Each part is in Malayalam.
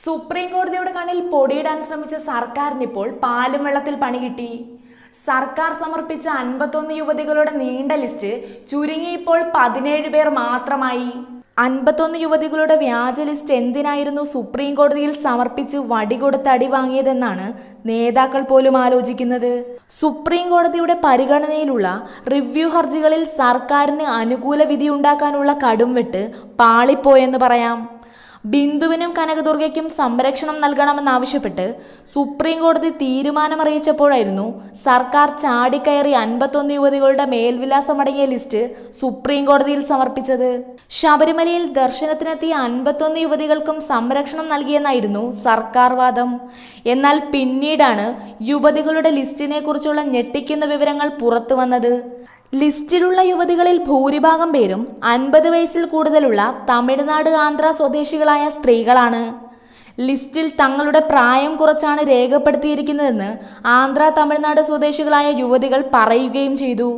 സുപ്രീം കോടതിയുടെ കണ്ണിൽ പൊടിയിടാൻ ശ്രമിച്ച സർക്കാരിനിപ്പോൾ പാലും വെള്ളത്തിൽ പണി കിട്ടി. സർക്കാർ സമർപ്പിച്ച 51 യുവതികളുടെ നീണ്ട ലിസ്റ്റ് ചുരുങ്ങി ഇപ്പോൾ 17 പേർ മാത്രമായി. 51 യുവതികളുടെ വ്യാജ ലിസ്റ്റ് എന്തിനായിരുന്നു സുപ്രീം കോടതിയിൽ സമർപ്പിച്ച് വടികൊടുത്ത് അടി വാങ്ങിയതെന്നാണ് നേതാക്കൾ പോലും ആലോചിക്കുന്നത്. സുപ്രീം കോടതിയുടെ പരിഗണനയിലുള്ള റിവ്യൂ ഹർജികളിൽ സർക്കാരിന് അനുകൂല വിധിയുണ്ടാക്കാനുള്ള കടുംവെട്ട് പാളിപ്പോയെന്ന് പറയാം. ബിന്ദുവിനും കനകദുർഗയ്ക്കും സംരക്ഷണം നൽകണമെന്നാവശ്യപ്പെട്ട് സുപ്രീം കോടതി തീരുമാനമറിയിച്ചപ്പോഴായിരുന്നു സർക്കാർ ചാടിക്കയറി 51 യുവതികളുടെ മേൽവിലാസമടങ്ങിയ ലിസ്റ്റ് സുപ്രീം കോടതിയിൽ സമർപ്പിച്ചത്. ശബരിമലയിൽ ദർശനത്തിനെത്തിയ 51 യുവതികൾക്കും സംരക്ഷണം നൽകിയെന്നായിരുന്നു സർക്കാർ വാദം. എന്നാൽ പിന്നീടാണ് യുവതികളുടെ ലിസ്റ്റിനെ കുറിച്ചുള്ള ഞെട്ടിക്കുന്ന വിവരങ്ങൾ പുറത്തു വന്നത്. ലിസ്റ്റിലുള്ള യുവതികളിൽ ഭൂരിഭാഗം പേരും 50 വയസ്സിൽ കൂടുതലുള്ള തമിഴ്നാട്, ആന്ധ്ര സ്വദേശികളായ സ്ത്രീകളാണ്. ലിസ്റ്റിൽ തങ്ങളുടെ പ്രായം കുറച്ചാണ് രേഖപ്പെടുത്തിയിരിക്കുന്നതെന്ന് ആന്ധ്ര, തമിഴ്നാട് സ്വദേശികളായ യുവതികൾ പറയുകയും ചെയ്തു.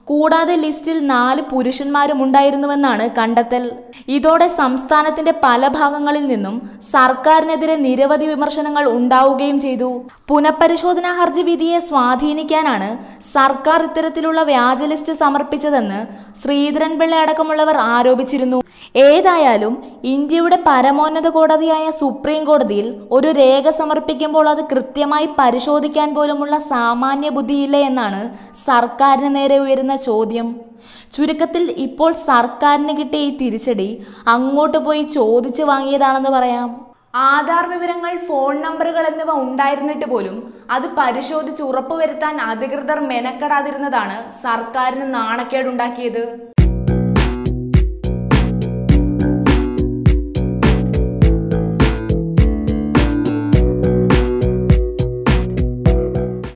കൂടാതെ ലിസ്റ്റിൽ 4 പുരുഷന്മാരും ഉണ്ടായിരുന്നുവെന്നാണ് കണ്ടെത്തൽ. ഇതോടെ സംസ്ഥാനത്തിന്റെ പല ഭാഗങ്ങളിൽ നിന്നും സർക്കാരിനെതിരെ നിരവധി വിമർശനങ്ങൾ ഉണ്ടാവുകയും ചെയ്തു. പുനഃപരിശോധനാ ഹർജി വിധിയെ സ്വാധീനിക്കാനാണ് സർക്കാർ ഇത്തരത്തിലുള്ള വ്യാജ ലിസ്റ്റ് സമർപ്പിച്ചതെന്ന് ശ്രീധരൻപിള്ള അടക്കമുള്ളവർ ആരോപിച്ചിരുന്നു. ഏതായാലും ഇന്ത്യയുടെ പരമോന്നത കോടതിയായ സുപ്രീം കോടതിയിൽ ഒരു രേഖ സമർപ്പിക്കുമ്പോൾ അത് കൃത്യമായി പരിശോധിക്കാൻ പോലുമുള്ള സാമാന്യ ബുദ്ധിയില്ലേ എന്നാണ് സർക്കാരിന് നേരെ ഉയരുന്ന ചോദ്യം. ചുരുക്കത്തിൽ ഇപ്പോൾ സർക്കാരിന് കിട്ടിയ ഈ തിരിച്ചടി അങ്ങോട്ട് പോയി ചോദിച്ചു വാങ്ങിയതാണെന്ന് പറയാം. ആധാർ വിവരങ്ങൾ, ഫോൺ നമ്പറുകൾ എന്നിവ ഉണ്ടായിരുന്നിട്ട് പോലും അത് പരിശോധിച്ച് ഉറപ്പുവരുത്താൻ അധികൃതർ മെനക്കെടാതിരുന്നതാണ് സർക്കാരിന് നാണക്കേടുണ്ടാക്കിയത്.